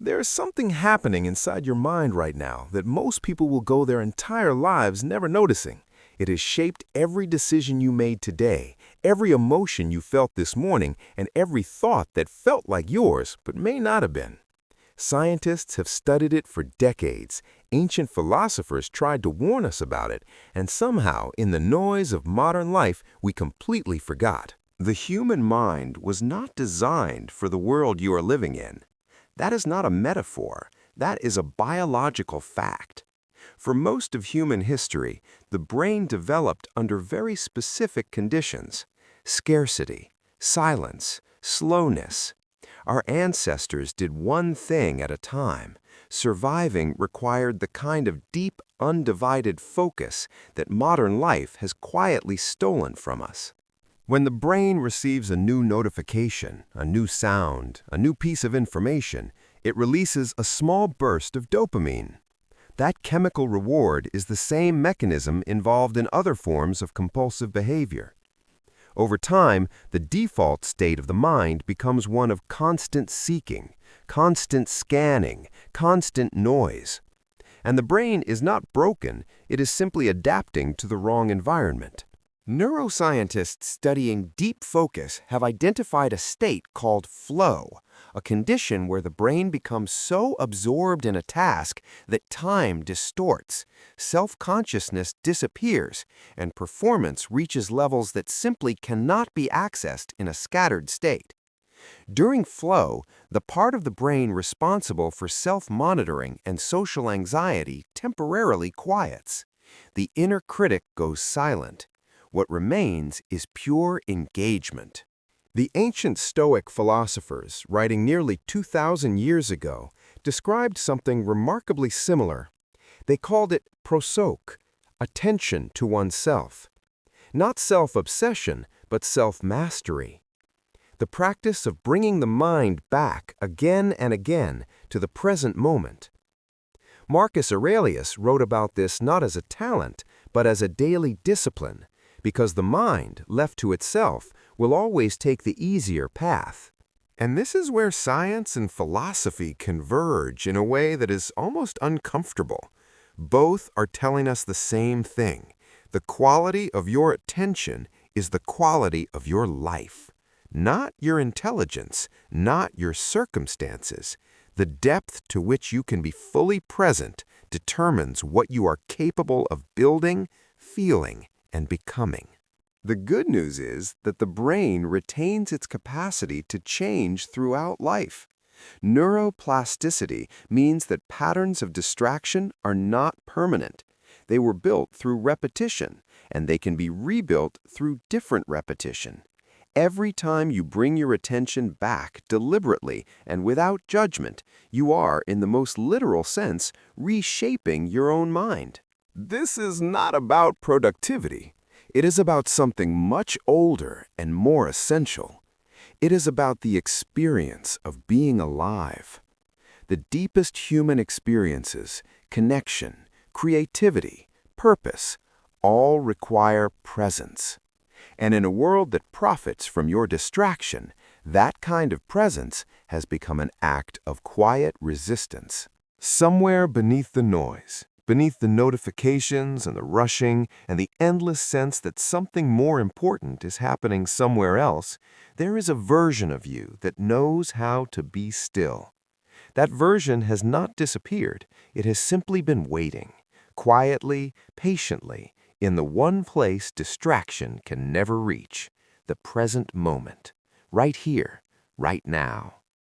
There's something happening inside your mind right now that most people will go their entire lives never noticing. It has shaped every decision you made today, every emotion you felt this morning, and every thought that felt like yours but may not have been. Scientists have studied it for decades. Ancient philosophers tried to warn us about it, and somehow, in the noise of modern life, we completely forgot. The human mind was not designed for the world you are living in. That is not a metaphor. That is a biological fact. For most of human history, the brain developed under very specific conditions: scarcity, silence, slowness. Our ancestors did one thing at a time. Surviving required the kind of deep, undivided focus that modern life has quietly stolen from us. When the brain receives a new notification, a new sound, a new piece of information, it releases a small burst of dopamine. That chemical reward is the same mechanism involved in other forms of compulsive behavior. Over time, the default state of the mind becomes one of constant seeking, constant scanning, constant noise. And the brain is not broken, it is simply adapting to the wrong environment. Neuroscientists studying deep focus have identified a state called flow, a condition where the brain becomes so absorbed in a task that time distorts, self-consciousness disappears, and performance reaches levels that simply cannot be accessed in a scattered state. During flow, the part of the brain responsible for self-monitoring and social anxiety temporarily quiets. The inner critic goes silent. What remains is pure engagement. The ancient Stoic philosophers, writing nearly 2,000 years ago, described something remarkably similar. They called it prosoche, attention to oneself. Not self-obsession, but self-mastery. The practice of bringing the mind back again and again to the present moment. Marcus Aurelius wrote about this not as a talent, but as a daily discipline, because the mind, left to itself, will always take the easier path. And this is where science and philosophy converge in a way that is almost uncomfortable. Both are telling us the same thing. The quality of your attention is the quality of your life. Not your intelligence, not your circumstances. The depth to which you can be fully present determines what you are capable of building, feeling, and becoming. The good news is that the brain retains its capacity to change throughout life. Neuroplasticity means that patterns of distraction are not permanent. They were built through repetition, and they can be rebuilt through different repetition. Every time you bring your attention back deliberately and without judgment, you are, in the most literal sense, reshaping your own mind. This is not about productivity. It is about something much older and more essential. It is about the experience of being alive. The deepest human experiences, connection, creativity, purpose, all require presence. And in a world that profits from your distraction, that kind of presence has become an act of quiet resistance. Somewhere beneath the noise, beneath the notifications and the rushing and the endless sense that something more important is happening somewhere else, there is a version of you that knows how to be still. That version has not disappeared. It has simply been waiting, quietly, patiently, in the one place distraction can never reach, the present moment, right here, right now.